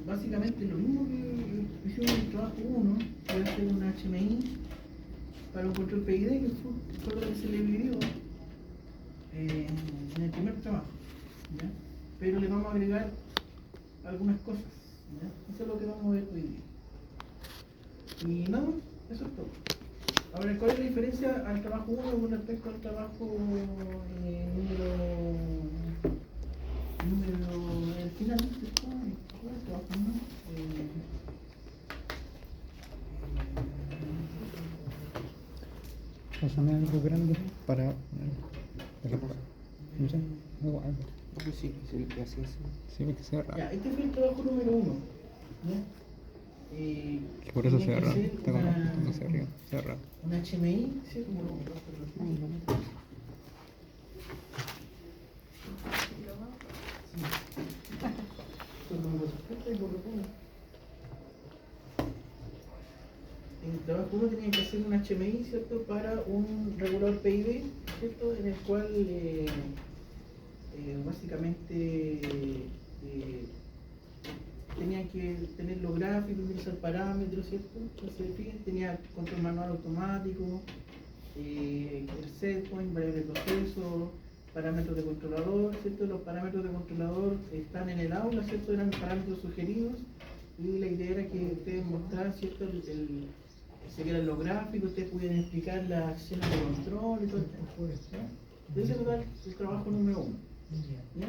básicamente lo mismo que hicimos en el trabajo 1, puede hacer un HMI para un control PID, que fue lo que se le pidió en el primer trabajo, ¿ya? Pero le vamos a agregar algunas cosas, ¿ya? Eso es lo que vamos a ver hoy día. Y nada, eso es todo. Ahora, ¿cuál es la diferencia al trabajo 1 con respecto al trabajo número el final? ¿Cierto? ¿Cuál es el trabajo 1? Pásame algo grande para no sé, algo. Sí, sí, así es. Sí, que sea raro. Ya, este fue el trabajo número 1. Que por eso sea raro. Está como hacia arriba, sea raro. Un HMI, ¿cierto? En el trabajo 1 tenían que hacer un HMI, ¿cierto? Para un regulador PID, ¿cierto? En el cual básicamente tenían que tener los gráficos, utilizar parámetros, ¿cierto? Entonces, fíjense, tenía control manual automático, el setpoint, variable de proceso, parámetros de controlador, ¿cierto? Los parámetros de controlador están en el aula, ¿cierto? Eran parámetros sugeridos y la idea era que ustedes mostraran, ¿cierto? Se vieran los gráficos, ustedes pudieran explicar las acciones de control y todo esto. Ese es el trabajo número 1. ¿Ya?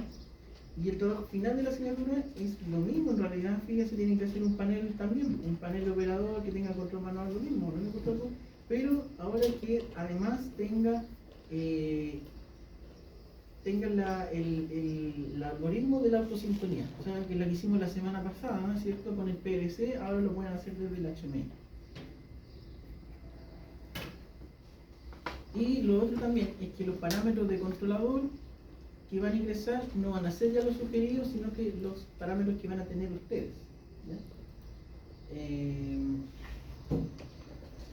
Y el trabajo final de la asignatura es lo mismo, en realidad, fíjense, tienen que hacer un panel también, un panel de operador que tenga control manual, lo mismo, pero ahora que además tenga el algoritmo de la autosintonía, o sea, que la que hicimos la semana pasada, ¿cierto? Con el PLC, ahora lo pueden hacer desde el HMI. Y lo otro también es que los parámetros de controlador que van a ingresar no van a ser ya los sugeridos, sino que los parámetros que van a tener ustedes, ¿ya?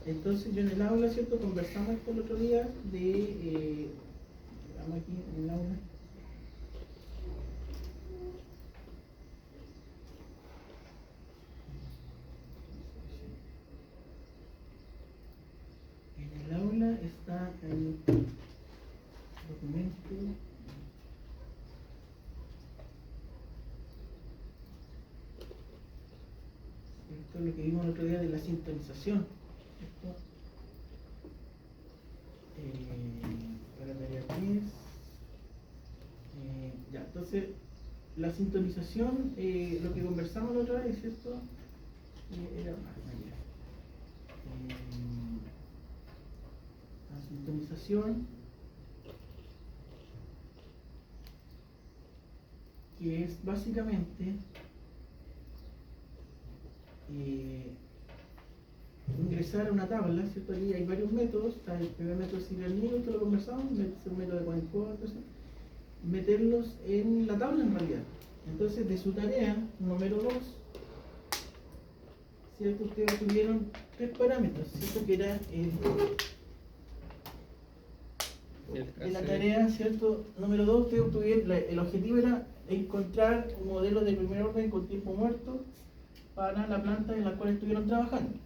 Entonces yo en el aula, ¿cierto? Conversamos esto el otro día de vamos aquí en el aula. En el aula está el documento. Esto es lo que vimos el otro día de la sintonización. ¿Cierto? Para tarea 10. Ya, entonces, la sintonización, lo que conversamos la otra vez, ¿cierto? Era la sintonización, que es básicamente ingresar a una tabla, ¿cierto? Allí hay varios métodos, está el primer método es serial new, esto lo conversamos, un método de coencode, meterlos en la tabla en realidad. Entonces, de su tarea número 2, ¿cierto? Ustedes tuvieron 3 parámetros, ¿cierto? Que era de la tarea, ¿cierto? Número 2, ustedes tuvieron, el objetivo era encontrar un modelo de primer orden con tiempo muerto para la planta en la cual estuvieron trabajando. ¿Sí?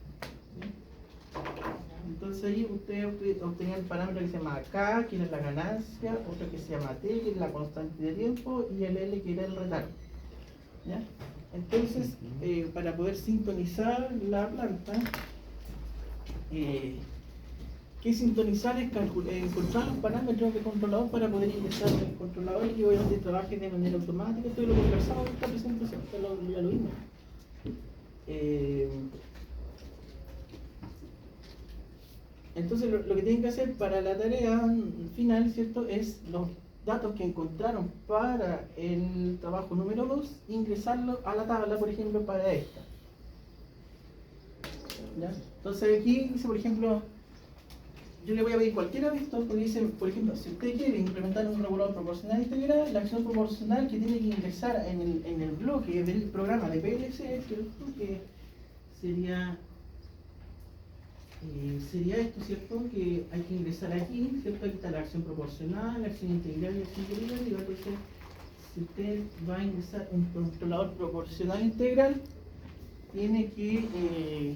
Entonces ahí ustedes obtenían el parámetro que se llama K, que era la ganancia, otro que se llama T, que es la constante de tiempo, y el L, que era el retardo. ¿Ya? Entonces, para poder sintonizar la planta, ¿qué sintonizar? Es encontrar los parámetros de controlador para poder ingresar el controlador y obviamente trabaje de manera automática. Esto es lo que conversamos en esta presentación, ya lo vimos. Entonces lo que tienen que hacer para la tarea final, ¿cierto? Es los datos que encontraron para el trabajo número 2, ingresarlo a la tabla, por ejemplo, para esta. ¿Ya? Entonces aquí dice, por ejemplo, yo le voy a pedir cualquiera de estos, porque dice, por ejemplo, si usted quiere implementar un regulador proporcional integral, la acción proporcional que tiene que ingresar en el bloque del programa de PLC, ¿cierto? Que sería esto, ¿cierto? Que hay que ingresar aquí, ¿cierto? Aquí está la acción proporcional, la acción integral y la acción integral, y va a aparecer si usted va a ingresar un controlador proporcional integral, tiene que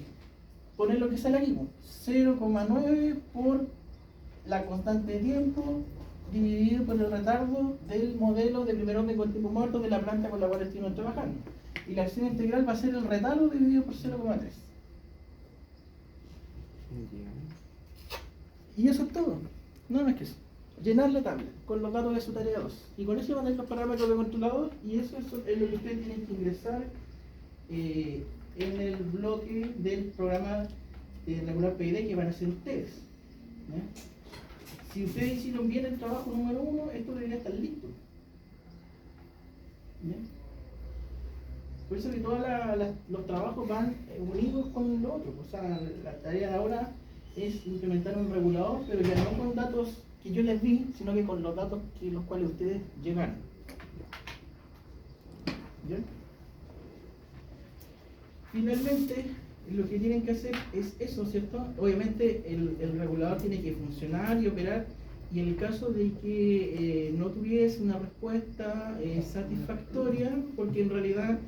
poner lo que sale aquí, 0,9 por la constante de tiempo dividido por el retardo del modelo de primer orden con tiempo muerto de la planta con la cual estuvimos trabajando. Y la acción integral va a ser el retardo dividido por 0,3. Y eso es todo. No más que eso. Llenar la tabla con los datos de su tarea 2. Y con eso van a ir los parámetros de controlador y eso es lo que ustedes tienen que ingresar en el bloque del programa regular PID que van a hacer ustedes. ¿Ya? Si ustedes hicieron bien el trabajo número 1, esto debería estar listo. ¿Ya? Por eso que todos los trabajos van unidos con lo otro. O sea, la tarea de ahora es implementar un regulador, pero ya no con datos que yo les di, sino que con los datos que los cuales ustedes llegaron. ¿Bien? Finalmente, lo que tienen que hacer es eso, ¿cierto? Obviamente el regulador tiene que funcionar y operar, y en el caso de que no tuviese una respuesta satisfactoria, porque en realidad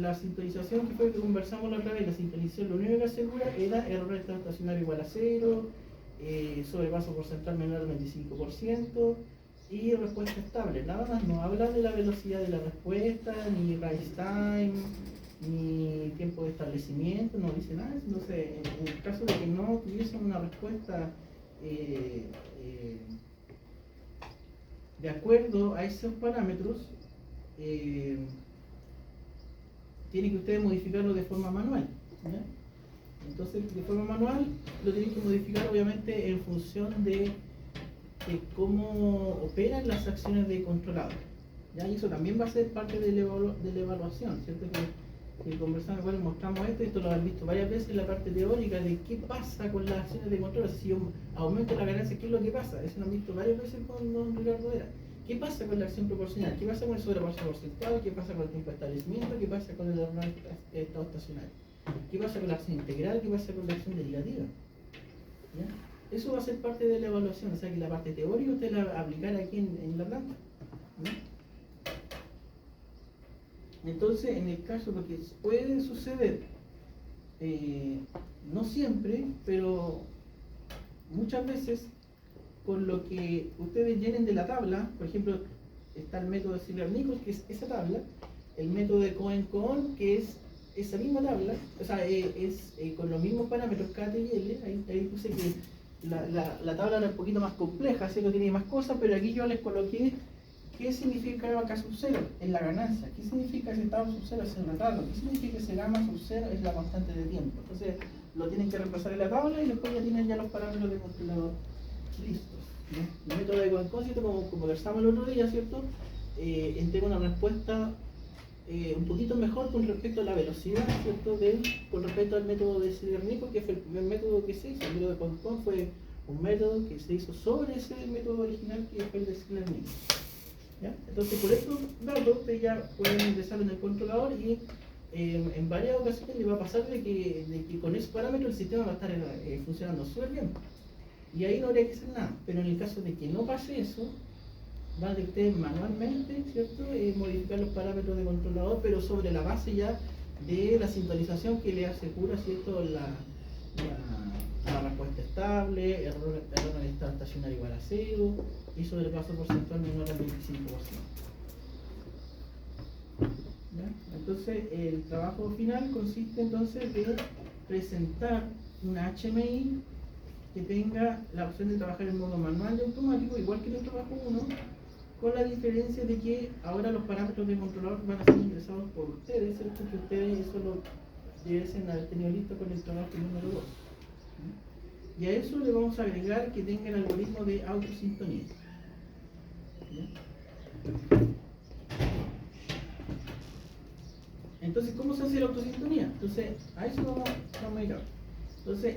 la sintonización que fue que conversamos la otra vez, la sintonización lo único que asegura era error estacionario igual a 0, sobrepaso porcentual menor al 25% y respuesta estable. Nada más, no habla de la velocidad de la respuesta, ni rise time, ni tiempo de establecimiento, no dice nada. Entonces, en el caso de que no tuviesen una respuesta de acuerdo a esos parámetros, tienen que ustedes modificarlo de forma manual, ¿ya? Entonces, de forma manual lo tienen que modificar obviamente en función de cómo operan las acciones de controlador, ¿ya? Y eso también va a ser parte de la evaluación, ¿cierto? Que conversamos, igual mostramos esto lo han visto varias veces en la parte teórica de qué pasa con las acciones de control. Si yo aumento la ganancia, ¿qué es lo que pasa? Eso lo han visto varias veces con don Ricardo Vera. ¿Qué pasa con la acción proporcional? ¿Qué pasa con el sobrepaso porcentual? ¿Qué pasa con el tiempo de establecimiento? ¿Qué pasa con el error estado estacionario? ¿Qué pasa con la acción integral? ¿Qué pasa con la acción derivativa? ¿Ya? Eso va a ser parte de la evaluación, o sea que la parte teórica usted la va a aplicar aquí en la planta, ¿no? Entonces, en el caso, porque puede suceder, no siempre, pero muchas veces, con lo que ustedes llenen de la tabla, por ejemplo, está el método de Ziegler-Nichols, que es esa tabla, el método de Cohen-Cohen, que es esa misma tabla, o sea, es con los mismos parámetros KT y L. Ahí puse que la tabla era un poquito más compleja, así que tiene más cosas, pero aquí yo les coloqué qué significa acá sub 0, es la ganancia, qué significa ese tau sub 0, es el retardo, qué significa ese gamma sub 0, es la constante de tiempo. Entonces lo tienen que reemplazar en la tabla y después ya tienen ya los parámetros de controlador listos, ¿no? El método de Cohen-Cohen, como conversamos el otro día, ¿cierto? Entrega una respuesta un poquito mejor con respecto a la velocidad, ¿cierto? Con respecto al método de Ziegler-Nichols, que fue el primer método que se hizo. El método de Cohen-Cohen fue un método que se hizo sobre ese método original que fue el de Ziegler-Nichols, ¿ya? Entonces, por estos datos ustedes ya pueden ingresar en el controlador y en varias ocasiones le va a pasar de que con ese parámetro el sistema va a estar funcionando súper bien. Y ahí no habría que hacer nada. Pero en el caso de que no pase eso, van a ustedes manualmente, ¿cierto? Modificar los parámetros de controlador, pero sobre la base ya de la sintonización que le asegura, ¿cierto? La respuesta estable, error en estado estacionario igual a 0 y sobrepaso porcentual menor al 25%. ¿Ya? Entonces, el trabajo final consiste entonces de presentar una HMI que tenga la opción de trabajar en modo manual y automático, igual que en el trabajo 1, con la diferencia de que ahora los parámetros de controlador van a ser ingresados por ustedes, ¿cierto? Que ustedes eso lo debiesen haber tenido listo con el trabajo número 2. Y a eso le vamos a agregar que tenga el algoritmo de autosintonía. ¿Ya? Entonces, ¿cómo se hace la autosintonía? Entonces, a eso vamos a llegar. Entonces,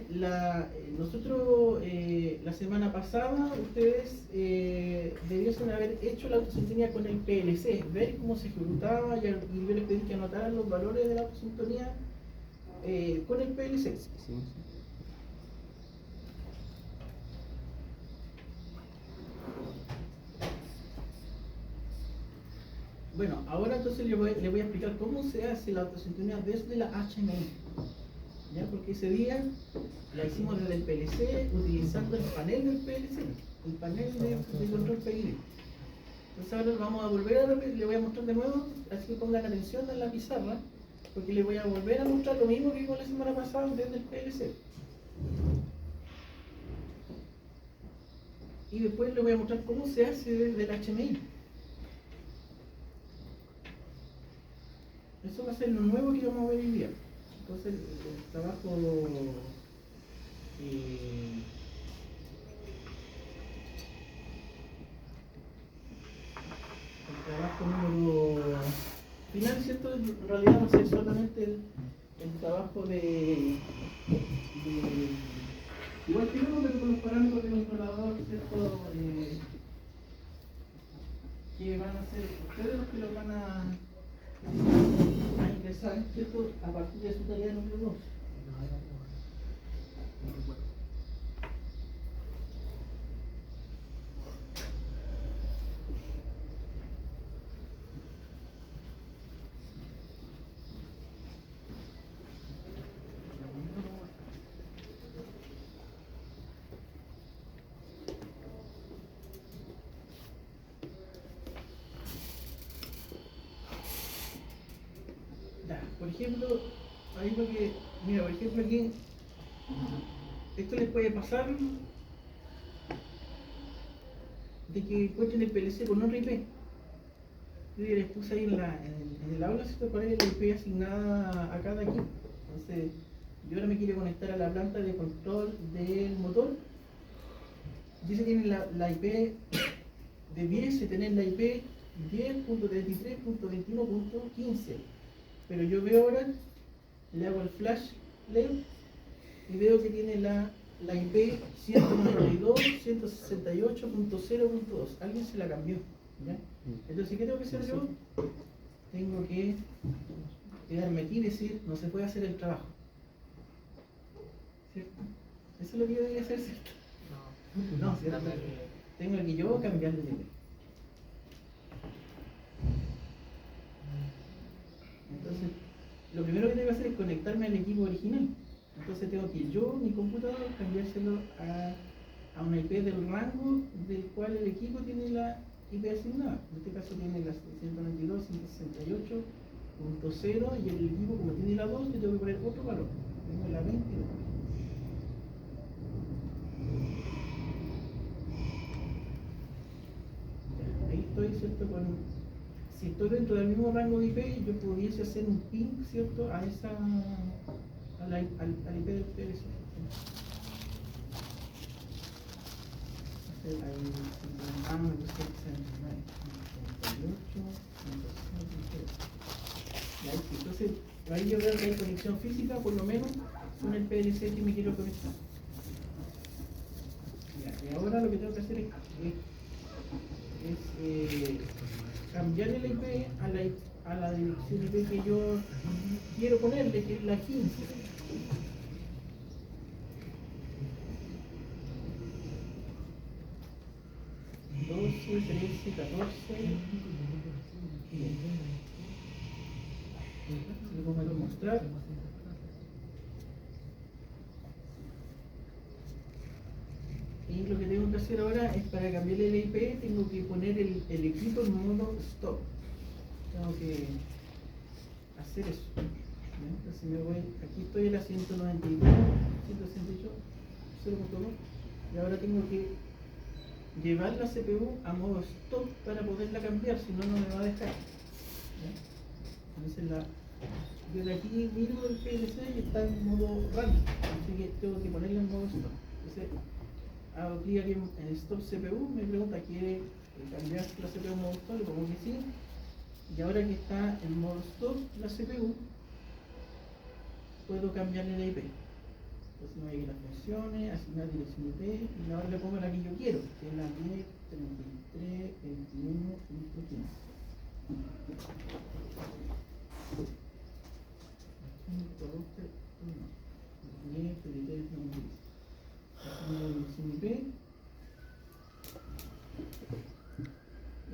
nosotros la semana pasada, ustedes debiesen haber hecho la autosintonía con el PLC, ver cómo se ejecutaba y yo les pedí que anotaran los valores de la autosintonía con el PLC. Bueno, ahora entonces le voy a explicar cómo se hace la autosintonía desde la HMI. ¿Ya? Porque ese día la hicimos desde el PLC utilizando el panel del PLC, el panel de control PID. Entonces ahora lo vamos a volver a repetir, le voy a mostrar de nuevo, así que pongan atención en la pizarra, porque le voy a volver a mostrar lo mismo que vimos la semana pasada desde el PLC. Y después le voy a mostrar cómo se hace desde el HMI. Eso va a ser lo nuevo que vamos a ver hoy día. Entonces el trabajo número final, ¿cierto? En realidad va a ser solamente el trabajo de igual que uno, pero con los parámetros del controlador, ¿cierto? Que van a ser ustedes los que lo van a ingresar, ¿cierto? A partir de su tarea número 2. Por ejemplo, ahí lo que, mira, por ejemplo aquí, esto les puede pasar de que encuentren el PLC con otra IP. Yo les puse ahí en el aula, ¿cierto? Cuál es la IP asignada a cada equipo. Entonces, yo ahora me quiero conectar a la planta de control del motor. Dice que tiene la IP, debiese tener la IP 10.33.21.15. Pero yo veo ahora, le hago el flash LED y veo que tiene la IP 192.168.0.2. Alguien se la cambió, ¿ya? Entonces, ¿qué tengo que hacer yo? Tengo que quedarme aquí y decir, no se puede hacer el trabajo, ¿cierto? Eso es lo que yo debería hacer, ¿cierto? No, ¿cierto? Tengo que yo cambiarle de IP. Entonces, lo primero que tengo que hacer es conectarme al equipo original. Entonces tengo que yo, mi computador, cambiárselo a una IP del rango del cual el equipo tiene la IP asignada. En este caso tiene la 192.168.0 y el equipo, como tiene la 2, yo tengo que poner otro valor. Tengo la 22. Ahí estoy, ¿cierto? Si estoy dentro del mismo rango de IP, yo pudiese hacer un ping, ¿cierto? A la IP del PLC. Entonces, ahí yo veo que hay conexión física, por lo menos, con el PLC que me quiero conectar. Y ahora lo que tengo que hacer es cambiarle la IP a la dirección IP que yo quiero ponerle, que es la 15. Doce, 13, 14. Le pongo a mostrar. Y lo que tengo que hacer ahora es, para cambiarle la IP, tengo que poner el equipo en modo stop. Tengo que hacer eso. Entonces me voy, aquí estoy en la 192, 168, 0.2, y ahora tengo que llevar la CPU a modo stop para poderla cambiar, si no, no me va a dejar. ¿Ya? Entonces yo de aquí miro el PLC y está en modo run, así que tengo que ponerla en modo stop. Entonces, hago clic aquí en Stop CPU, me pregunta, ¿quiere cambiar la CPU en modo stop? Le pongo que sí. Y ahora que está en modo stop la CPU, puedo cambiarle la IP. Entonces me voy a ir a las funciones, asignar dirección IP, y ahora le pongo la que yo quiero, que es la 10.33.21.15.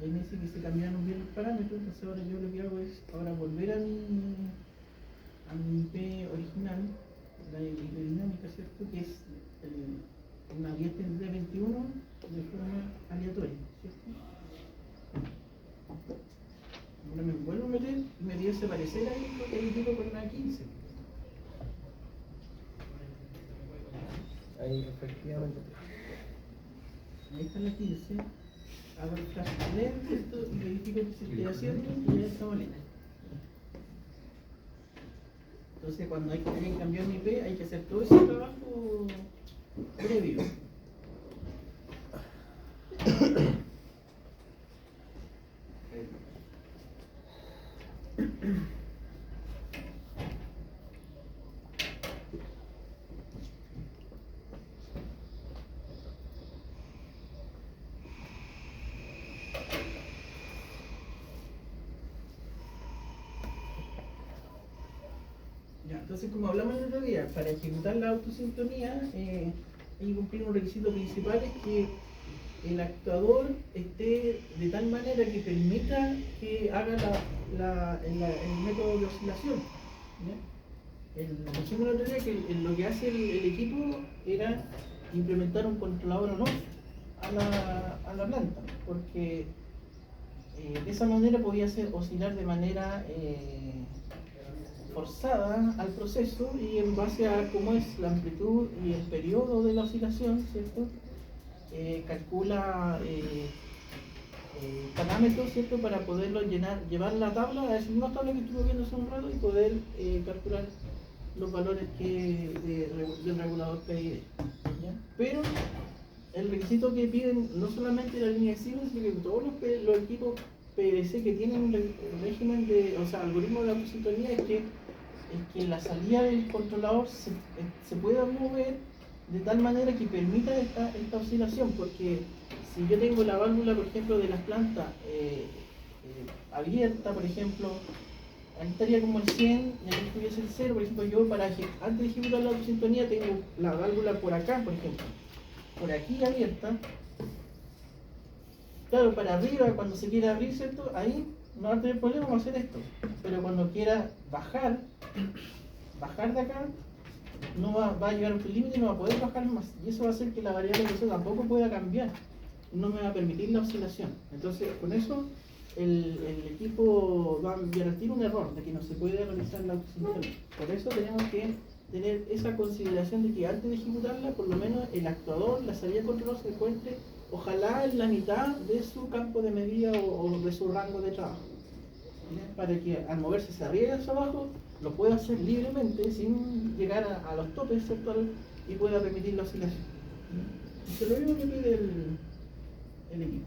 Y ahí me dice que se cambiaron bien los parámetros, entonces ahora yo lo que hago es ahora volver a mi IP original, la IP dinámica, ¿cierto? Que es una 103321 de forma aleatoria, ¿cierto? Ahora me vuelvo a meter y me dio ese parecer ahí lo que hay digo con la 15. Ahí efectivamente. Ahí está la 15. Hago el flash LED, ¿cierto? Y verifico que se esté haciendo y ya estamos listos. Entonces cuando hay que cambiar mi IP hay que hacer todo ese trabajo previo. Ya, entonces como hablamos el otro día, para ejecutar la autosintonía hay que cumplir un requisito principal, es que el actuador esté de tal manera que permita que haga el método de oscilación. ¿Ya? Dijimos el otro día que lo que hace el equipo era implementar un controlador on-off a la planta, porque de esa manera podía oscilar de manera forzada al proceso, y en base a cómo es la amplitud y el periodo de la oscilación, ¿cierto? Calcula parámetros, ¿cierto? Para poderlo llevar la tabla a esa misma tabla que estuvimos viendo hace un rato y poder calcular los valores del regulador PID. ¿Ya? Pero el requisito que piden no solamente la línea de Siemens, sino que todos los equipos PLC que tienen un régimen algoritmo de autosintonía, es que la salida del controlador se pueda mover de tal manera que permita esta oscilación, porque si yo tengo la válvula, por ejemplo, de las plantas abierta, por ejemplo, ahí estaría como el 100 y aquí estuviese el 0, por ejemplo, yo antes de ejecutar la autosintonía tengo la válvula por acá, por ejemplo, por aquí abierta. Claro, para arriba, cuando se quiera abrir, ¿cierto? Ahí no va a tener problema con hacer esto, pero cuando quiera bajar de acá, no va a llegar a un límite y no va a poder bajar más, y eso va a hacer que la variable de presión tampoco pueda cambiar, no me va a permitir la oscilación. Entonces con eso el equipo va a enviar al tiro un error de que no se puede realizar la autosintonía. Por eso tenemos que tener esa consideración de que antes de ejecutarla, por lo menos el actuador, la salida de control, se encuentre ojalá en la mitad de su campo de medida o de su rango de trabajo, ¿ya? Para que al moverse hacia arriba y hacia abajo lo pueda hacer libremente sin llegar a los topes, ¿cierto? Y pueda permitir la oscilación. Eso es lo mismo que pide el equipo.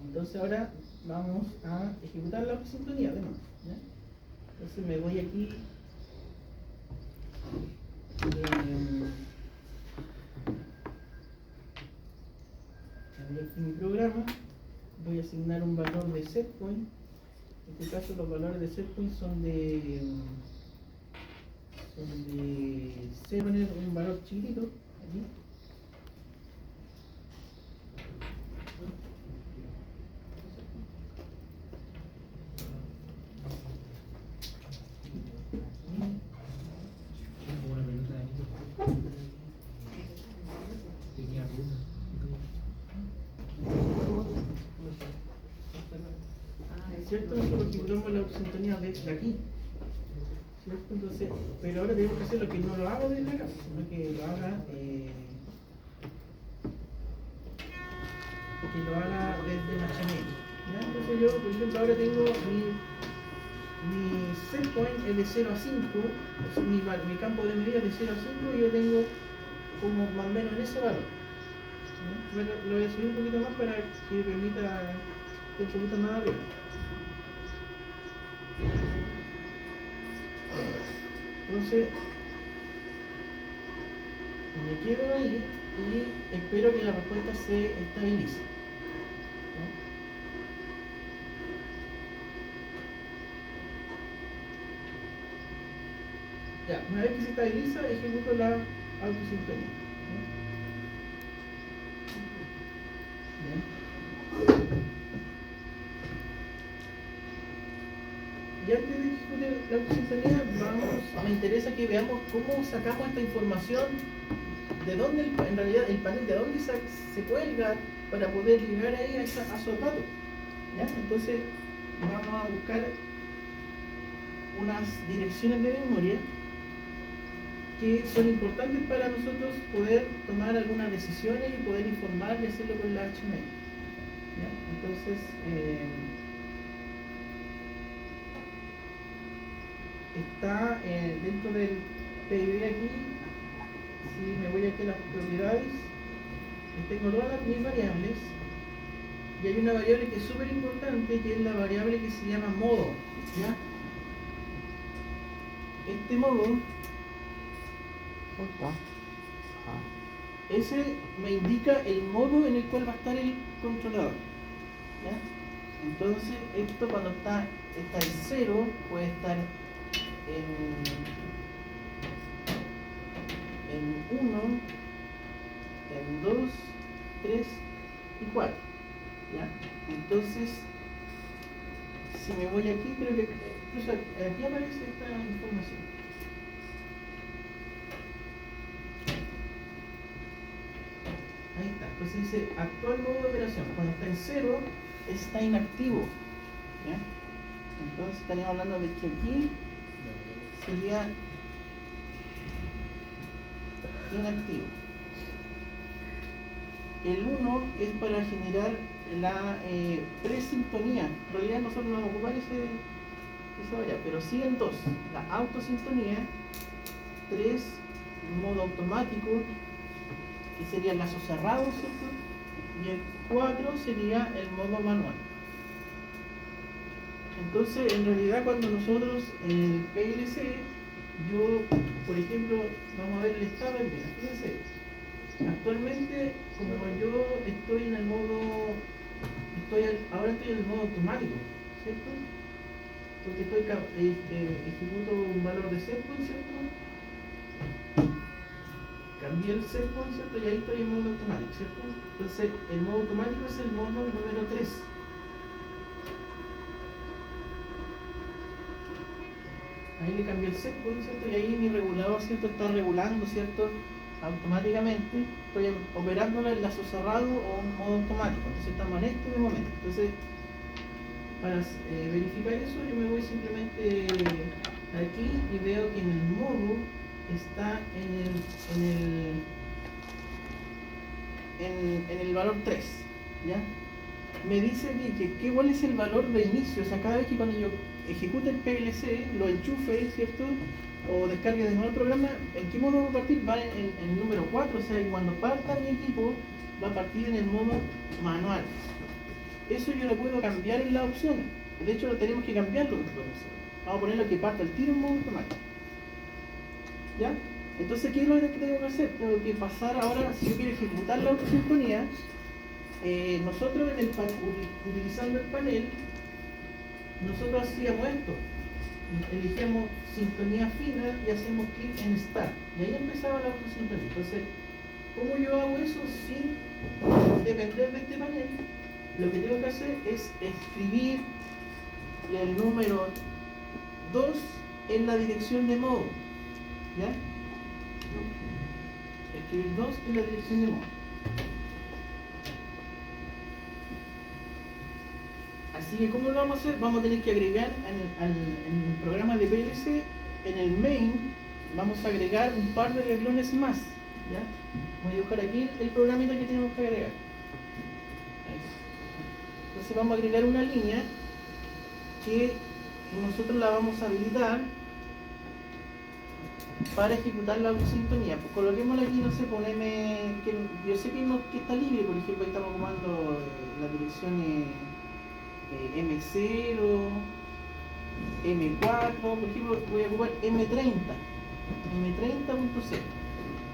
Entonces ahora vamos a ejecutar la autosintonía de nuevo, ¿ya? Entonces me voy aquí mi programa, voy a asignar un valor de setpoint. En este caso los valores de setpoint son de 0, poner un valor chiquitito aquí. ¿Cierto? Nosotros configuramos la autosintonía desde aquí, ¿cierto? Entonces, pero ahora tenemos que hacer lo que no lo hago desde acá, sino que lo haga desde Machinate, ¿ya? Entonces yo, por ejemplo, ahora tengo mi set point es de 0 a 5, o sea, mi campo de medida es de 0 a 5, y yo tengo como más o menos en ese valor, ¿ya? Bueno, lo voy a subir un poquito más para que permita que un poquito más arriba. Entonces me quedo ahí y espero que la respuesta se estabilice, ¿no? Ya, una vez que se estabiliza, ejecuto la autosintonía, ¿no? Bien. la autosintonía, me interesa que veamos cómo sacamos esta información, de dónde en realidad el panel, de dónde se cuelga para poder llegar ahí a esos datos. ¿Ya? Entonces vamos a buscar unas direcciones de memoria que son importantes para nosotros poder tomar algunas decisiones y poder informar y hacerlo con la HMI. ¿Ya? Entonces, está dentro del PID aquí. Si me voy aquí a las propiedades, tengo todas mis variables y hay una variable que es súper importante, que es la variable que se llama modo. ¿Ya? Este modo, ese me indica el modo en el cual va a estar el controlador. ¿Ya? Entonces esto cuando está en 0 puede estar en 1, en 2, 3 y 4. ¿Ya? Entonces, si me voy aquí, creo que incluso aquí aparece esta información. Ahí está. Entonces dice actual modo de operación. Cuando está en 0, está inactivo. ¿Ya? Entonces estaríamos hablando de que aquí sería inactivo. El 1 es para generar la presintonía. En realidad nosotros no vamos a ocupar esa variable, pero sí el 2, la autosintonía. 3, modo automático, que sería el lazo cerrado, ¿cierto? Y el 4 sería el modo manual. Entonces, en realidad, cuando nosotros en el PLC, yo, por ejemplo, vamos a ver el estado en vida. Fíjense, actualmente, como yo estoy en el modo, ahora estoy en el modo automático, ¿cierto? Porque ejecuto un valor de setpoint, ¿cierto? Cambié el setpoint, ¿cierto? Y ahí estoy en modo automático, ¿cierto? Entonces, el modo automático es el modo número 3. Ahí le cambié el setpoint, ¿cierto? Y ahí mi regulador, ¿cierto? Está regulando, ¿cierto? Automáticamente. Estoy operándolo en lazo cerrado o en modo automático. Entonces estamos en este momento. Entonces, para verificar eso, yo me voy simplemente aquí y veo que en el modo está en el valor 3. ¿Ya? Me dice que cuál es el valor de inicio. O sea, cada vez que cuando yo ejecute el PLC, lo enchufe, ¿cierto? O descargue de nuevo el programa, ¿en qué modo va a partir? Va en el número 4, o sea, que cuando parta mi equipo, va a partir en el modo manual. Eso yo lo puedo cambiar en las opciones. De hecho, lo tenemos que cambiarlo. Vamos a ponerlo que parta el tiro en modo automático. ¿Ya? Entonces, ¿qué es lo que tengo que hacer? Tengo que pasar ahora, si yo quiero ejecutar la autosintonía, nosotros utilizando el panel, nosotros hacíamos esto, elegíamos sintonía fina y hacemos clic en Start, y ahí empezaba la autosintonía. Entonces, ¿cómo yo hago eso sin depender de este panel? Lo que tengo que hacer es escribir el número 2 en la dirección de modo. ¿Ya? Escribir 2 en la dirección de modo. Así que, ¿cómo lo vamos a hacer? Vamos a tener que agregar en el programa de PLC, en el main, vamos a agregar un par de renglones más. ¿Ya? Voy a dibujar aquí el programita que tenemos que agregar. Entonces vamos a agregar una línea que nosotros la vamos a habilitar para ejecutar la autosintonía. Pues coloquémosla aquí, no sé, poneme, que yo sé que está libre, por ejemplo, ahí estamos ocupando las direcciones M0, M4, por ejemplo, voy a ocupar M30, M30.0.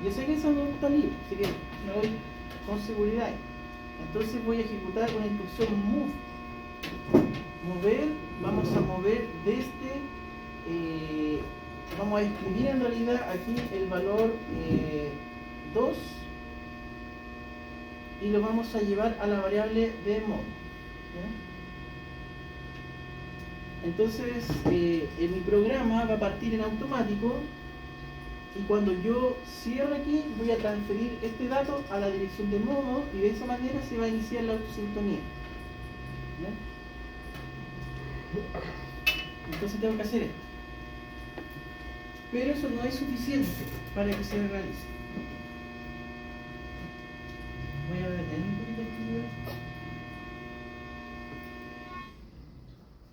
Yo sé que esa no está libre, así que me voy con seguridad. Entonces voy a ejecutar una instrucción move. Mover, vamos a mover desde, vamos a escribir en realidad aquí el valor 2 y lo vamos a llevar a la variable de modo. ¿Ya? Entonces, en mi programa va a partir en automático y cuando yo cierre aquí voy a transferir este dato a la dirección de modo y de esa manera se va a iniciar la autosintonía. ¿Ya? Entonces tengo que hacer esto. Pero eso no es suficiente para que se realice. Voy a detener un poquito aquí.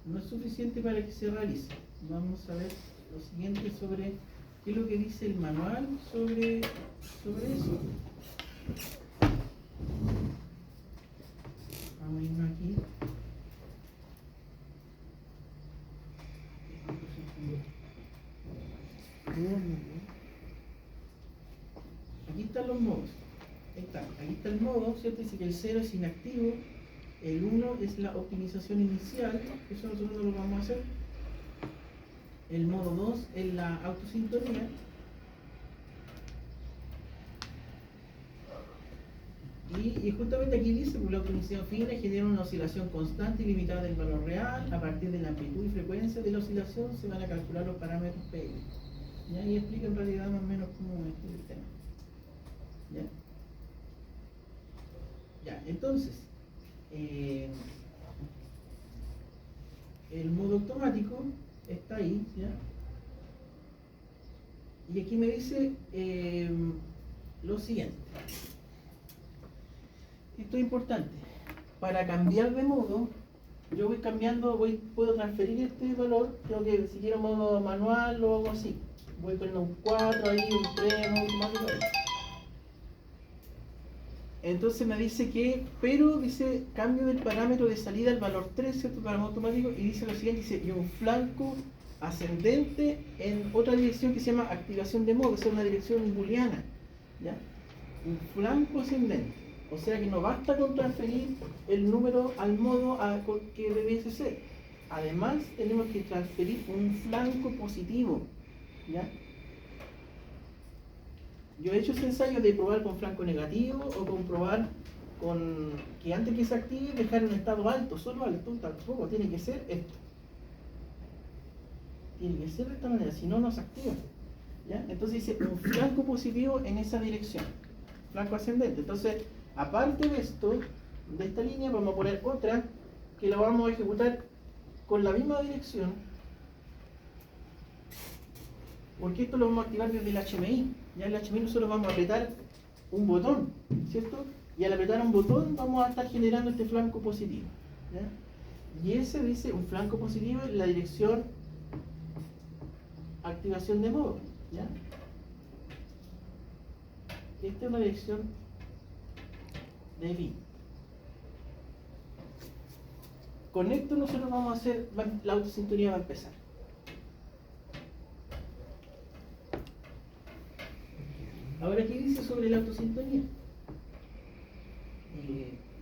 No es suficiente para que se realice. Vamos a ver lo siguiente sobre qué es lo que dice el manual sobre eso. Vamos a irnos aquí. Aquí están los modos. Aquí está el modo, ¿cierto? Dice que el 0 es inactivo, el 1 es la optimización inicial, eso nosotros no lo vamos a hacer. El modo 2 es la autosintonía. Y justamente aquí dice que la optimización fina genera una oscilación constante y limitada del valor real. A partir de la amplitud y frecuencia de la oscilación se van a calcular los parámetros PI. ¿Ya? Y explica en realidad más o menos cómo es el tema. ¿Ya? Ya, entonces, el modo automático está ahí, ¿ya? Y aquí me dice lo siguiente. Esto es importante. Para cambiar de modo, yo voy cambiando, puedo transferir este valor, creo que si quiero modo manual o algo así. Voy poniendo un 4 ahí, un 3, un automático ahí. Entonces me dice que, pero dice cambio del parámetro de salida al valor 3, ¿cierto? Para modo automático, y dice lo siguiente, dice, y un flanco ascendente en otra dirección que se llama activación de modo, que es una dirección booleana, ¿ya? Un flanco ascendente, o sea que no basta con transferir el número al modo que debiese ser, además tenemos que transferir un flanco positivo, ¿ya? Yo he hecho ese ensayo de probar con flanco negativo o comprobar con que antes que se active dejar un estado alto, solo alto, tampoco, tiene que ser esto. Tiene que ser de esta manera, si no, no se activa. ¿Ya? Entonces dice un flanco positivo en esa dirección, flanco ascendente. Entonces, aparte de esto, de esta línea, vamos a poner otra que la vamos a ejecutar con la misma dirección, porque esto lo vamos a activar desde el HMI. Ya en el HMI nosotros vamos a apretar un botón, ¿cierto? Y al apretar un botón vamos a estar generando este flanco positivo, ¿ya? Y ese dice un flanco positivo en la dirección activación de modo, ¿ya? Esta es la dirección de BI. Con esto nosotros vamos a hacer, la autosintonía va a empezar. Ahora, ¿qué dice sobre la autosintonía?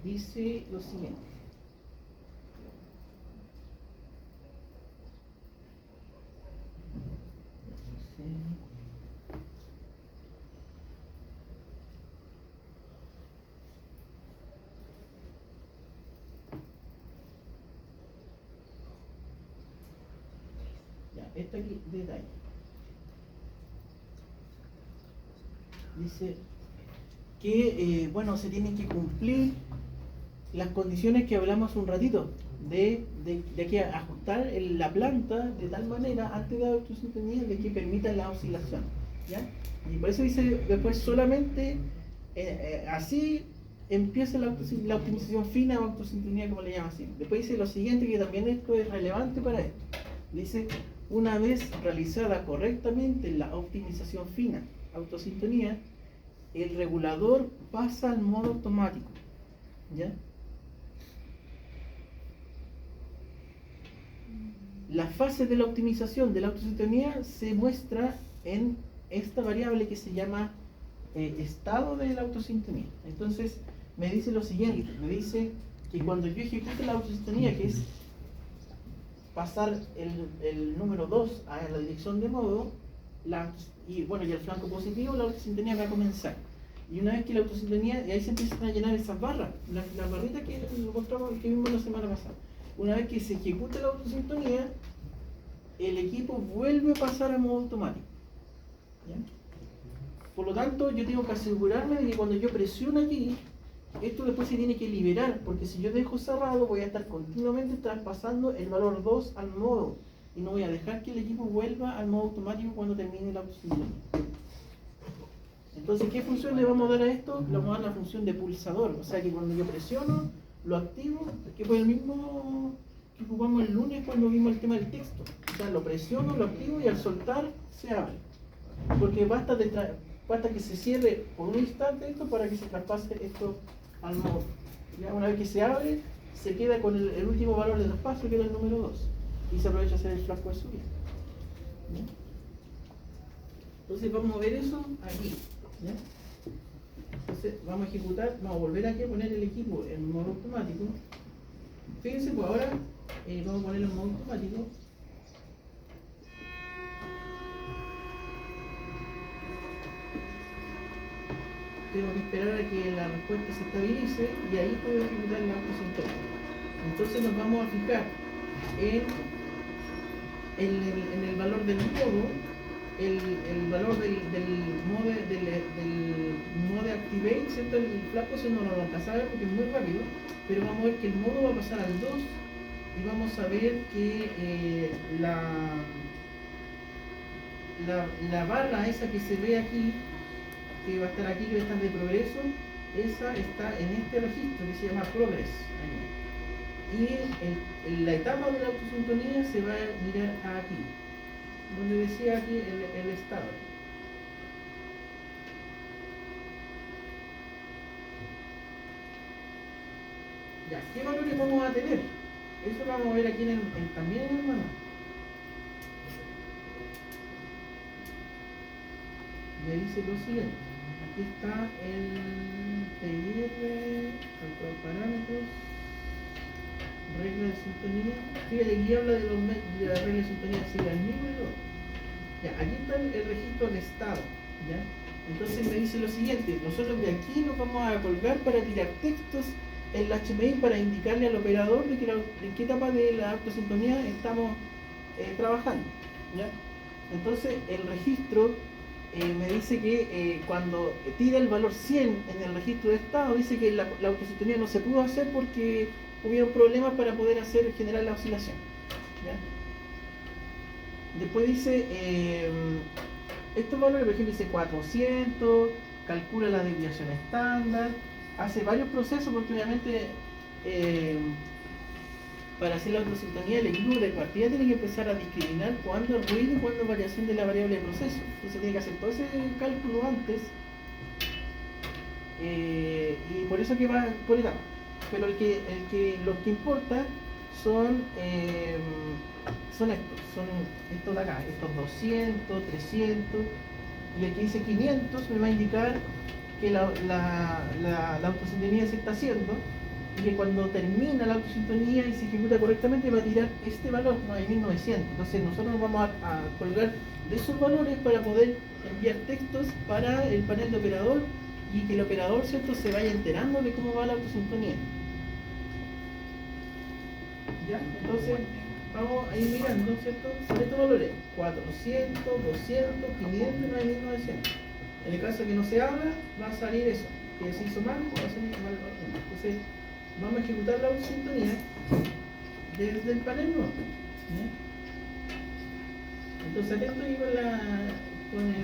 Dice lo siguiente. Ya, está aquí, detalle. Dice que, bueno, se tienen que cumplir las condiciones que hablamos un ratito, de que ajustar la planta de tal manera antes de la autosintonía de que permita la oscilación, ¿ya? Y por eso dice después solamente así empieza la optimización fina o autosintonía, como le llaman así. Después dice lo siguiente, que también esto es relevante para esto. Dice, una vez realizada correctamente la optimización fina, autosintonía, el regulador pasa al modo automático, ¿ya? La fase de la optimización de la autosintonía se muestra en esta variable que se llama estado de la autosintonía. Entonces me dice lo siguiente, me dice que cuando yo ejecute la autosintonía, que es pasar el número 2 a la dirección de modo, y el flanco positivo, la autosintonía va a comenzar. Y una vez que la autosintonía, y ahí se empiezan a llenar esas barras, las barritas que mostramos, que vimos la semana pasada. una vez que se ejecute la autosintonía, el equipo vuelve a pasar a modo automático. ¿Ya? Por lo tanto, yo tengo que asegurarme de que cuando yo presiono aquí, esto después se tiene que liberar, porque si yo dejo cerrado voy a estar continuamente traspasando el valor 2 al modo y no voy a dejar que el equipo vuelva al modo automático cuando termine la autosintonía. Entonces, ¿qué función le vamos a dar a esto? Le vamos a dar la función de pulsador, o sea que cuando yo presiono, lo activo, que fue el mismo que ocupamos el lunes cuando vimos el tema del texto. O sea, lo presiono, lo activo y al soltar se abre. Porque basta que se cierre por un instante esto para que se traspase esto al modo. Ya una vez que se abre, se queda con el último valor de traspaso, que era el número 2. Y se aprovecha a hacer el flasco de subida. ¿Ya? Entonces vamos a ver eso aquí. ¿Ya? Entonces vamos a ejecutar, vamos a volver aquí a poner el equipo en modo automático. Fíjense, pues ahora vamos a ponerlo en modo automático. Tengo que esperar a que la respuesta se estabilice y ahí puedo ejecutar la autosintonía. Entonces nos vamos a fijar en el valor del modo, el valor del mode activate, ¿cierto? El flaco eso no lo alcanza a ver porque es muy rápido, pero vamos a ver que el modo va a pasar al 2 y vamos a ver que la barra esa que se ve aquí, que va a estar aquí, que va a estar de progreso, esa está en este registro que se llama progress. Y la etapa de la autosintonía se va a mirar aquí, donde decía aquí el estado. Ya, ¿qué valores vamos a tener? Eso lo vamos a ver aquí también en el manual. Me dice lo siguiente. Aquí está el TIR, parámetros, regla de sintonía. Fíjate, aquí habla de la regla de sintonía, sigue el mismo y todo. Ya, aquí está el registro de estado. ¿Ya? Entonces me dice lo siguiente, nosotros de aquí nos vamos a colgar para tirar textos en el HMI para indicarle al operador de que en qué etapa de la autosintonía estamos trabajando. ¿Ya? Entonces el registro me dice que cuando tira el valor 100 en el registro de estado, dice que la autosintonía no se pudo hacer porque hubieron problemas para poder generar la oscilación. ¿Ya? Después dice, estos valores, por ejemplo, dice 400, calcula la desviación estándar, hace varios procesos porque obviamente para hacer la autosintonía el equipo de partida tiene que empezar a discriminar cuándo es ruido y cuándo es variación de la variable de proceso. Entonces tiene que hacer todo ese cálculo antes y por eso que va por etapa. Pero lo que importa son estos de acá, estos 200, 300 y el que dice 500 me va a indicar que la autosintonía se está haciendo y que cuando termina la autosintonía y se ejecuta correctamente va a tirar este valor, 9900. Entonces nosotros nos vamos a colgar de esos valores para poder enviar textos para el panel de operador y que el operador, ¿cierto?, se vaya enterando de cómo va la autosintonía. ¿Ya? Entonces vamos a ir mirando, ¿cierto? Son estos valores, 400, 200, 500, 9900. En el caso que no se abra, va a salir eso, que se hizo mal, va a salir mal. Entonces vamos a ejecutar la autosintonía desde el panel nuevo. ¿Ya? Entonces atento ahí con el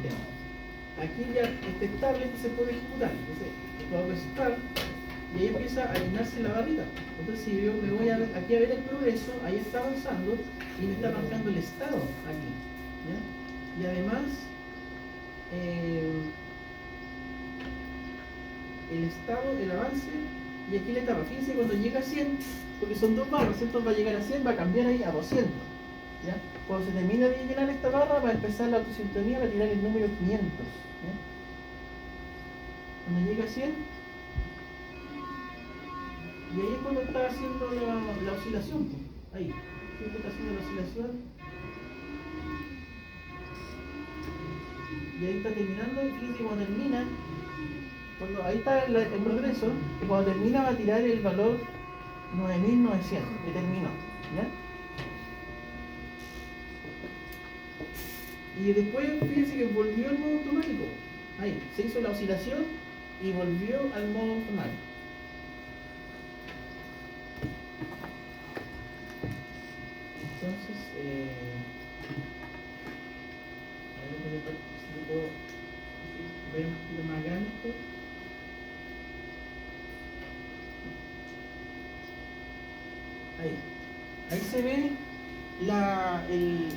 tema. Aquí ya está estable, se puede ejecutar. Entonces lo hago start y ahí empieza a llenarse la barrita. Entonces si yo me voy aquí a ver el progreso, ahí está avanzando y me está marcando el estado aquí. ¿Ya? Y además el estado, el avance y aquí la etapa. Fíjense cuando llega a 100, porque son dos barras, ¿cierto? Va a llegar a 100, va a cambiar ahí a 200. ¿Ya? Cuando se termina de llenar esta barra, va a empezar la autosintonía, va a tirar el número 500. ¿Ya? Cuando llega a 100, y ahí es cuando está haciendo la oscilación. Ahí, ¿cierto? Está haciendo la oscilación. Y ahí está terminando, y fíjense cuando termina, ahí está el progreso, y cuando termina va a tirar el valor 9.900, que terminó, ¿ya? Y después, fíjense que volvió al modo automático. Ahí, se hizo la oscilación y volvió al modo automático. Entonces, a ver si puedo ver un poquito más grande esto. Ahí se ve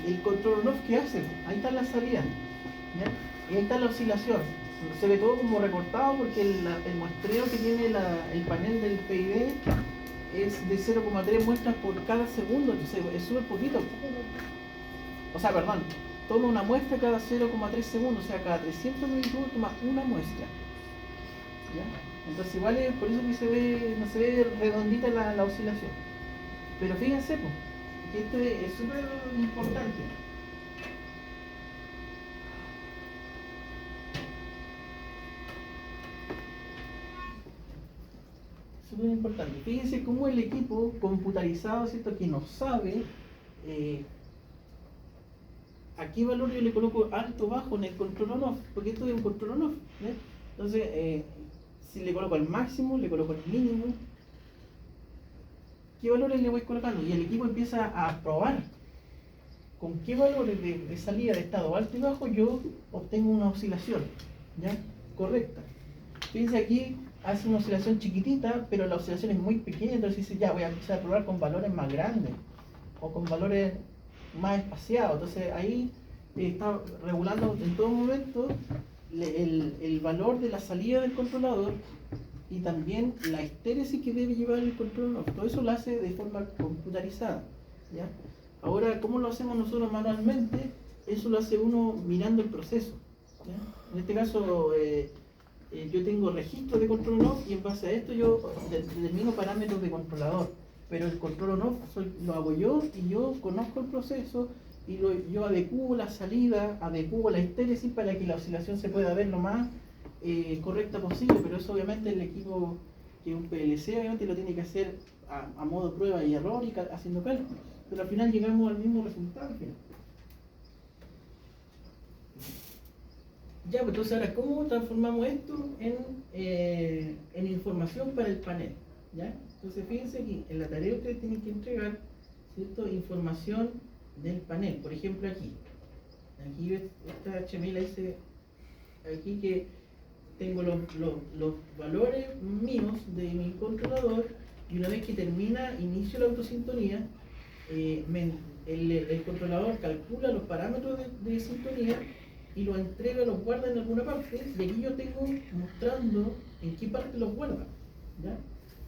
el control on-off que hace. Ahí está la salida, ¿ya? Y ahí está la oscilación. Se ve todo como recortado porque el muestreo que tiene el panel del PID es de 0,3 muestras por cada segundo, entonces es súper poquito. O sea, perdón, toma una muestra cada 0,3 segundos, o sea, cada 300 milisegundos toma una muestra, ¿ya? Entonces igual es por eso que no se ve redondita la oscilación. Pero fíjense, pues, que esto es súper importante. Súper importante. Fíjense cómo el equipo computarizado, ¿cierto?, que nos sabe a qué valor yo le coloco alto o bajo en el control on-off, porque esto es un control on-off, ¿ves? Entonces, si le coloco el máximo, le coloco el mínimo, ¿qué valores le voy colocando? Y el equipo empieza a probar con qué valores de salida de estado alto y bajo yo obtengo una oscilación, ¿ya?, correcta. Fíjense aquí, hace una oscilación chiquitita, pero la oscilación es muy pequeña, entonces dice, ya voy a empezar a probar con valores más grandes o con valores más espaciados. Entonces ahí está regulando en todo momento el valor de la salida del controlador y también la estéresis que debe llevar el controlador. Todo eso lo hace de forma computarizada, ¿ya? Ahora, ¿cómo lo hacemos nosotros manualmente? Eso lo hace uno mirando el proceso, ¿ya? En este caso, yo tengo registro de control on-off y en base a esto yo determino parámetros de controlador. Pero el control on-off lo hago yo y yo conozco el proceso y yo adecuo la salida, adecuo la estéresis para que la oscilación se pueda ver lo más correcta posible. Pero eso obviamente el equipo que es un PLC obviamente lo tiene que hacer a modo prueba y error y haciendo cálculos. Pero al final llegamos al mismo resultado. Ya, pues entonces ahora, ¿cómo transformamos esto en información para el panel? ¿Ya? Entonces fíjense aquí, en la tarea ustedes tienen que entregar, ¿cierto?, información del panel. Por ejemplo aquí esta HTML dice aquí que tengo los valores míos de mi controlador y una vez que termina, inicio la autosintonía, el controlador calcula los parámetros de sintonía y los entrega, los guarda en alguna parte, y aquí yo tengo mostrando en qué parte los guarda, ¿ya?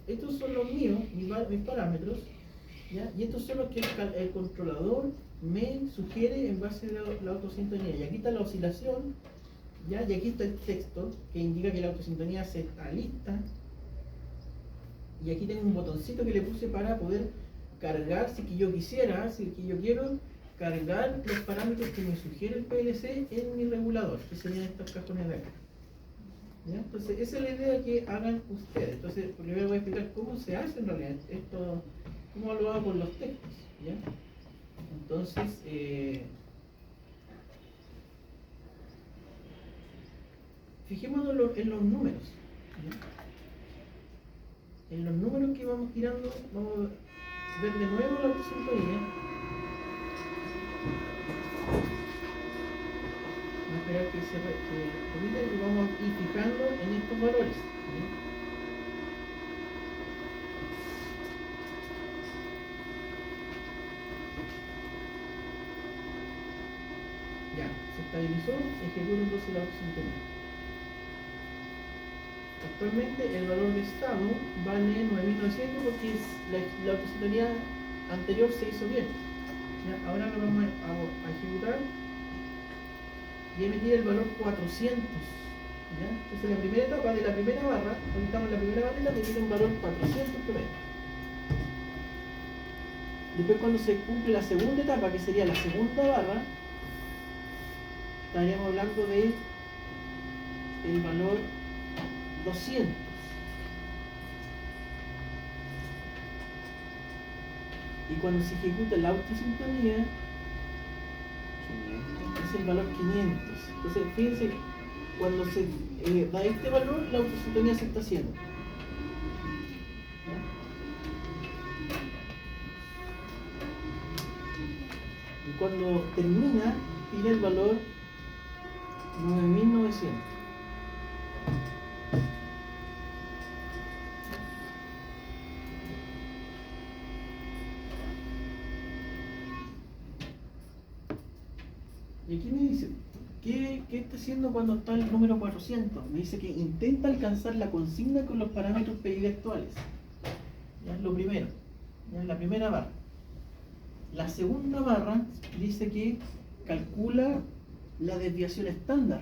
Estos son los míos, mis parámetros, ¿ya? Y estos son los que el controlador me sugiere en base a la autosintonía. Y aquí está la oscilación, ¿ya? Y aquí está el texto que indica que la autosintonía se está lista. Y aquí tengo un botoncito que le puse para poder cargar, si que yo quisiera, si que yo quiero cargar los parámetros que me sugiere el PLC en mi regulador, que serían estos cajones de acá. ¿Ya? Entonces, esa es la idea que hagan ustedes. Entonces, primero voy a explicar cómo se hace en realidad esto, cómo lo hago con los textos, ¿ya? Entonces, fijémonos en los números, ¿ya? En los números que vamos tirando, vamos a ver de nuevo la autosintonía. Vamos a esperar que se repita y vamos a ir fijando en estos valores, ¿sí? Ya, se estabilizó, ejecuto entonces la autosintonía. Actualmente el valor de estado vale 9.900 porque la autosintonía anterior se hizo bien. ¿Ya? Ahora lo vamos a ejecutar y emitir el valor 400. ¿Ya? Entonces la primera etapa de la primera barra, aquí estamos en la primera barrita, me tiene un valor 400 primero. Después cuando se cumple la segunda etapa, que sería la segunda barra, estaríamos hablando de el valor 200. Y cuando se ejecuta la autosintonía, es el valor 500. Entonces, fíjense, cuando se da este valor, la autosintonía se está haciendo. ¿Ya? Y cuando termina, tiene el valor 9900. Y aquí me dice, ¿qué está haciendo cuando está el número 400? Me dice que intenta alcanzar la consigna con los parámetros PID actuales. Ya es lo primero, ya es la primera barra. La segunda barra dice que calcula la desviación estándar.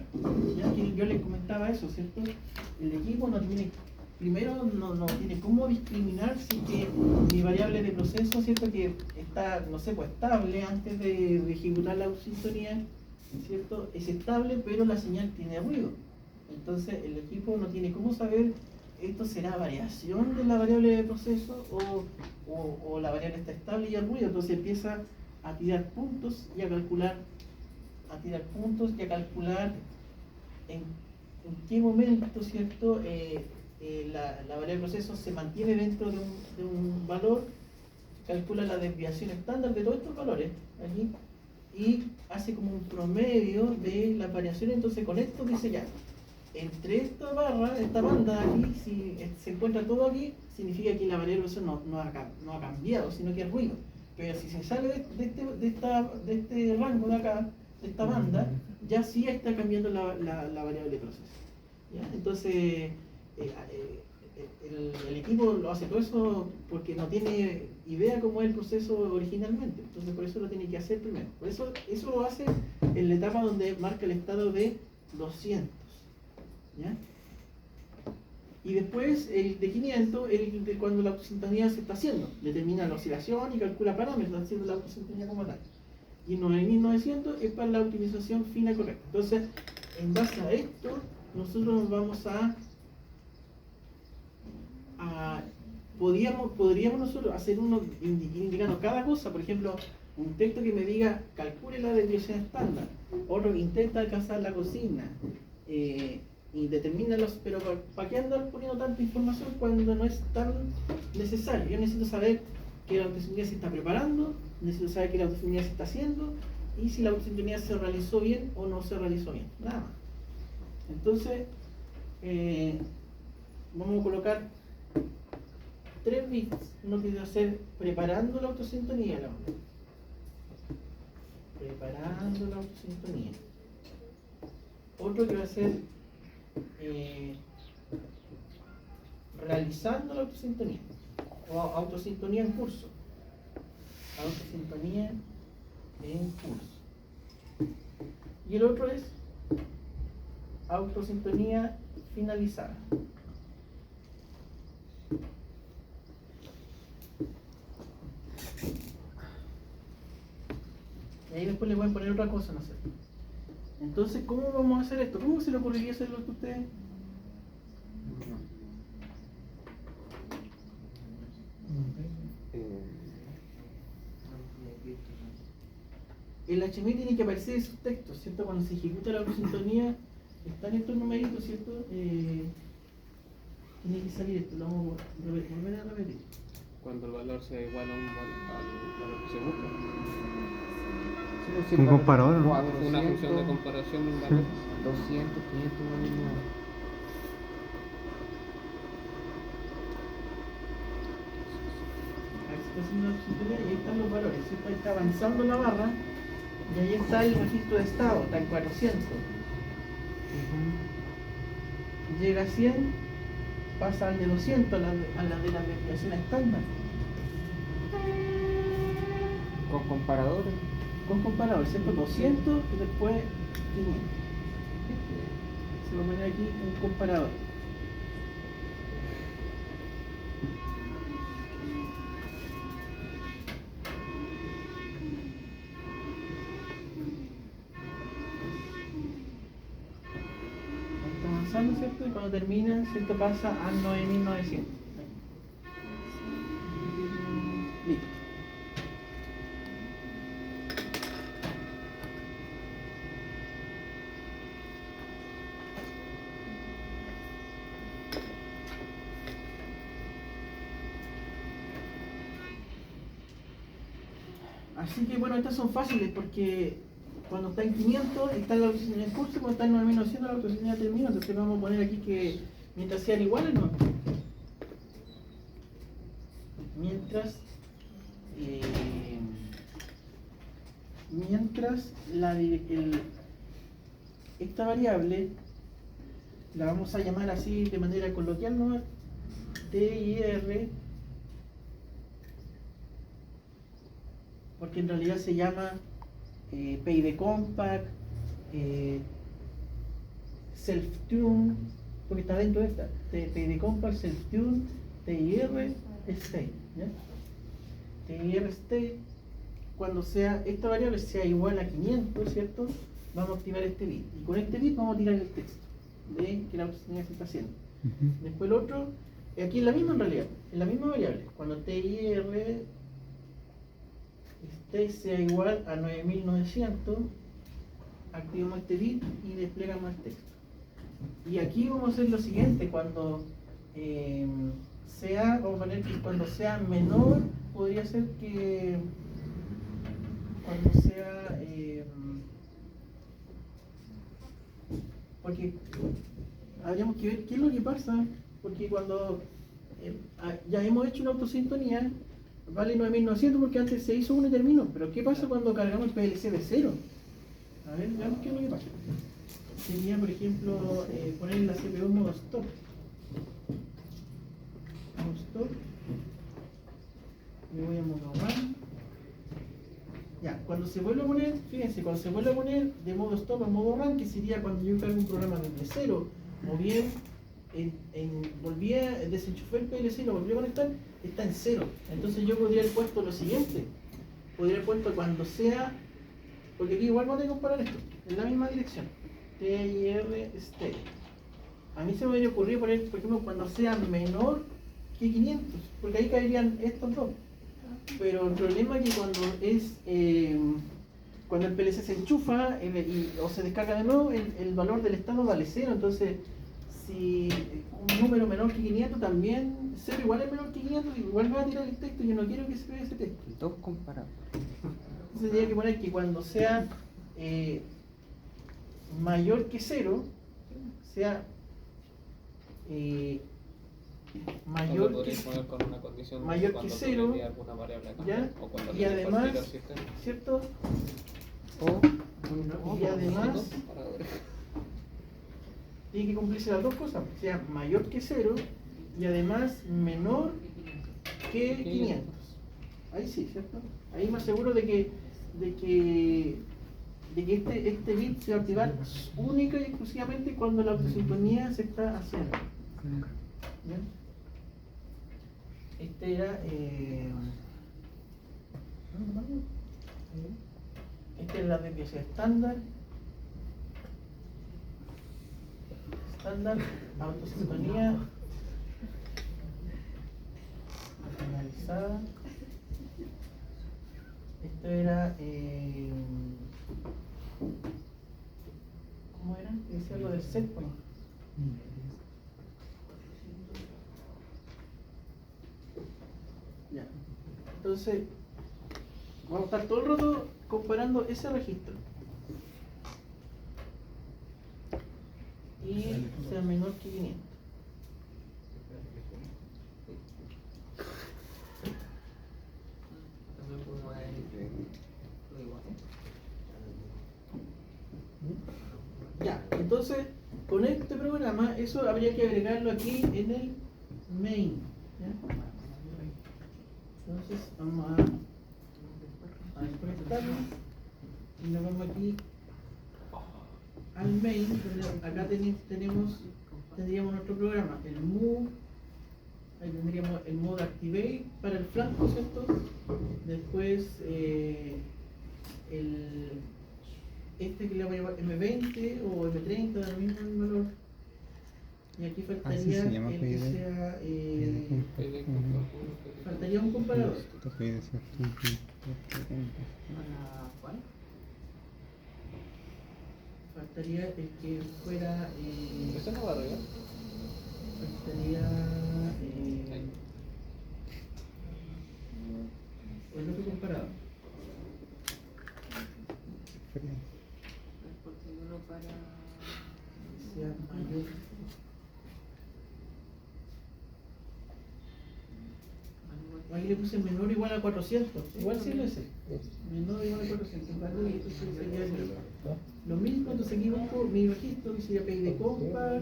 Ya que yo les comentaba eso, ¿cierto? El equipo no tiene, primero no tiene cómo discriminar si que mi variable de proceso, ¿cierto? Que está, no sé, pues estable antes de ejecutar la autosintonía, ¿cierto? Es estable, pero la señal tiene ruido. Entonces el equipo no tiene cómo saber esto será variación de la variable de proceso o la variable está estable y el ruido. Entonces empieza a tirar puntos y a calcular, en qué momento, ¿cierto? La variable de proceso se mantiene dentro de un valor, calcula la desviación estándar de todos estos valores aquí y hace como un promedio de las variaciones. Entonces con esto dice ya, entre esta barra, esta banda aquí, si se encuentra todo aquí, significa que la variable de proceso no ha cambiado, sino que es ruido. Pero si se sale de este rango de acá, de esta banda, ya sí está cambiando la variable de proceso. ¿Ya? Entonces, el equipo lo hace todo eso porque no tiene idea cómo es el proceso originalmente. Entonces, por eso lo tiene que hacer primero. Por eso lo hace en la etapa donde marca el estado de 200. ¿Ya? Y después el de 500, el de cuando la autosintonía se está haciendo, determina la oscilación y calcula parámetros, está haciendo la autosintonía como tal. Y 9900 es para la optimización fina correcta. Entonces, en base a esto, nosotros nos vamos podríamos nosotros hacer uno indicando cada cosa. Por ejemplo, un texto que me diga calcule la desviación estándar, otro que intenta alcanzar la consigna, y determina los, pero ¿para qué andar poniendo tanta información cuando no es tan necesario? Yo necesito saber que la autosintonía se está preparando, necesito saber que la autosintonía se está haciendo y si la autosintonía se realizó bien o no se realizó bien, nada más. Entonces, vamos a colocar 3 bits, uno que va a ser preparando la autosintonía, preparando la autosintonía, otro que va a ser realizando la autosintonía o autosintonía en curso, autosintonía en curso, y el otro es autosintonía finalizada. Y ahí después le voy a poner otra cosa, no sé. Entonces, ¿cómo vamos a hacer esto? ¿Cómo se le ocurriría hacerlo a ustedes? El HMI tiene que aparecer esos textos, ¿cierto? Cuando se ejecuta la autosintonía, están estos numeritos, ¿cierto? Tiene que salir esto, lo vamos a volver a repetir. Cuando el valor sea igual a un valor que se busca. Un comparador, ¿no? Una función de comparación de un valor. 200, 500, lo mismo. Ahí se está haciendo la autosintonía y ahí están los valores, ¿cierto? Ahí está avanzando la barra y ahí está el registro de estado, está en 400. Llega a 100, pasa al de 200, a la de la desviación estándar. Con comparadores. Con comparador, ¿cierto? 200 y después 500. Se va a poner aquí un comparador. Está avanzando, ¿cierto? Y cuando termina, ¿cierto? Pasa a 9900. Listo. Así que bueno, estas son fáciles porque cuando está en 500 está la autosistema en curso, cuando está en 9900 la autosistema terminó. Entonces vamos a poner aquí que mientras sean iguales, no. Mientras esta variable la vamos a llamar así de manera coloquial, ¿no? TIR, porque en realidad se llama PID compact, self-tune, porque está dentro de esta, PID compact, self-tune, TIR state, ¿ya? TIR state, cuando sea esta variable sea igual a 500, ¿cierto? Vamos a activar este bit, y con este bit vamos a tirar el texto de que la autosistema se está haciendo. Después el otro, aquí es la misma en realidad, es la misma variable. Cuando TIR state sea igual a 9900, activamos este bit y desplegamos el texto. Y aquí vamos a hacer lo siguiente, cuando vamos a poner que cuando sea menor, podría ser que cuando sea porque habríamos que ver qué es lo que pasa, porque cuando ya hemos hecho una autosintonía, vale 9900 porque antes se hizo uno y terminó, pero ¿qué pasa cuando cargamos el PLC de cero? A ver, veamos qué es lo que pasa. Sería, por ejemplo, poner en la CPU modo stop. Modo stop. Me voy a modo run. Ya, cuando se vuelve a poner, fíjense, cuando se vuelve a poner de modo stop a modo run, que sería cuando yo cargo un programa desde cero, o bien desenchufé el PLC y lo volví a conectar, está en cero. Entonces yo podría haber puesto lo siguiente, podría haber puesto cuando sea, porque aquí igual vamos a comparar esto, en la misma dirección, TIR state. A mí se me hubiera ocurrido poner, por ejemplo, cuando sea menor que 500, porque ahí caerían estos dos. Pero el problema es que cuando el PLC se enchufa o se descarga de nuevo, el valor del estado vale 0. Entonces, si un número menor que 500 también, 0 igual es menor que 500, igual va a tirar el texto. Yo no quiero que se vea ese texto. Dos comparados. Entonces, tendría que poner que cuando sea mayor que 0, sea mayor que 0, ¿ya? Y además, ¿cierto? Y además tiene que cumplirse las dos cosas, sea mayor que 0 y además menor que 500. Ahí sí, ¿cierto? Ahí más seguro de que este bit se va a activar única y exclusivamente cuando la autosintonía se está haciendo. ¿Ya? Este era esta es la desviación estándar, autosintonía finalizada. Esto era ¿cómo era? Decía algo del set point. Ya. Entonces, vamos a estar todo el rato comparando ese registro. Y sea menor que 500. Ya, entonces, con este programa, eso habría que agregarlo aquí en el main. ¿Ya? Entonces vamos a desconectarlo y nos vamos aquí al main, donde acá tendríamos nuestro programa, el move, ahí tendríamos el mode activate para el flanco, ¿cierto? Después este que le voy a llamar M20 o M30, da lo mismo el valor. Y aquí faltaría se llama el que PID. sea faltaría un comparador. ¿Cuál? Faltaría el que fuera ¿Eso no va arriba? faltaría el otro comparador. para. Sea mayor. Ahí le puse menor o igual a 400. Igual sí lo sé. Menor o igual a 400. ¿Vale? Entonces sería lo mismo. Entonces aquí busco mi registro que sería PID de compa.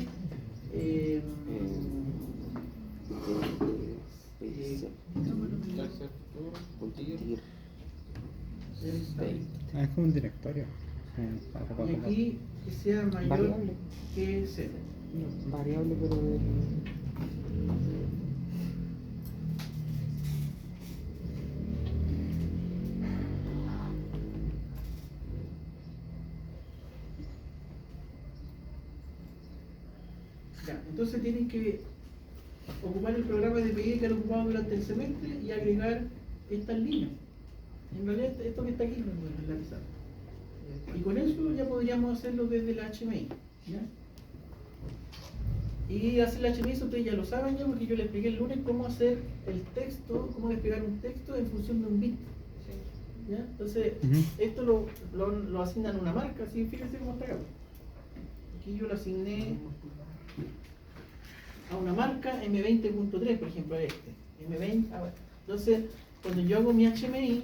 Tercer futuro. Es como un directorio. Y aquí que sea mayor Variable. que 0. No, variable, pero del. Ya, entonces tienen que ocupar el programa de PID que han ocupado durante el semestre y agregar estas líneas. En realidad esto que está aquí no es la pizarra. Y con eso ya podríamos hacerlo desde el HMI. ¿Ya? Y hacer el HMI, eso ustedes ya lo saben ya, porque yo les expliqué el lunes cómo hacer el texto, cómo despegar un texto en función de un bit. ¿Ya? Entonces, esto lo asignan a una marca, así fíjense cómo está acá. Aquí yo lo asigné a una marca M20.3, por ejemplo, a este. M20, entonces, cuando yo hago mi HMI,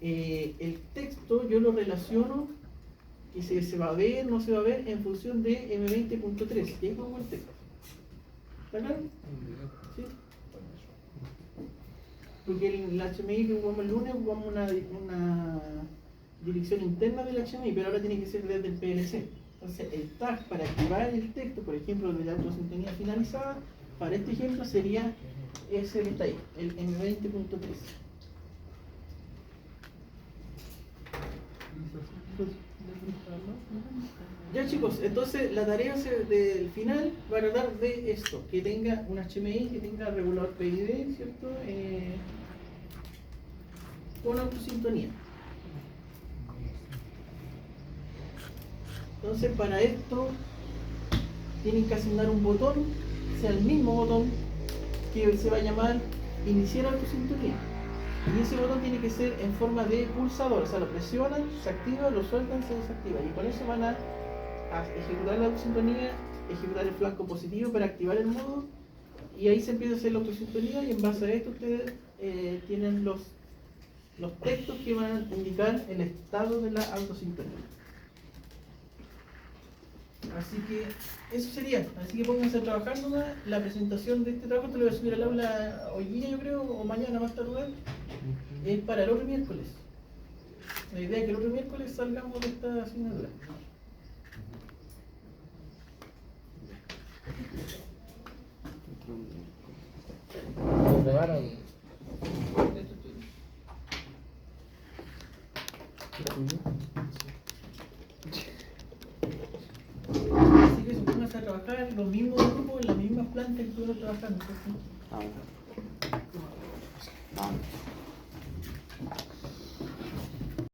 el texto yo lo relaciono y se va a ver, no se va a ver en función de M20.3, que es como el texto. ¿Está claro? ¿Sí? Porque el HMI que ocupamos el lunes ocupamos una dirección interna del HMI, pero ahora tiene que ser desde el PLC. Entonces el tag para activar el texto, por ejemplo, de la autosintonía finalizada, para este ejemplo sería ese que está ahí, el M20.3. Ya chicos, entonces la tarea del final va a tratar de esto, que tenga un HMI, que tenga regulador PID, ¿cierto? Con autosintonía. Entonces para esto tienen que asignar un botón, sea el mismo botón que se va a llamar iniciar autosintonía. Y ese botón tiene que ser en forma de pulsador, o sea, lo presionan, se activa, lo sueltan, se desactiva. Y con eso van a ejecutar la autosintonía, ejecutar el flanco positivo para activar el modo, y ahí se empieza a hacer la autosintonía, y en base a esto ustedes tienen los textos que van a indicar el estado de la autosintonía. Así que eso sería, así que pónganse a trabajar nomás. La presentación de este trabajo te lo voy a subir al aula hoy día, yo creo, o mañana más tardar. Es para el otro miércoles. La idea es que el otro miércoles salgamos de esta asignatura. ¿Lo prepararon? Así que pónganse a trabajar en los mismos grupos, en las mismas plantas que estuvieron trabajando, ¿cierto? Ah,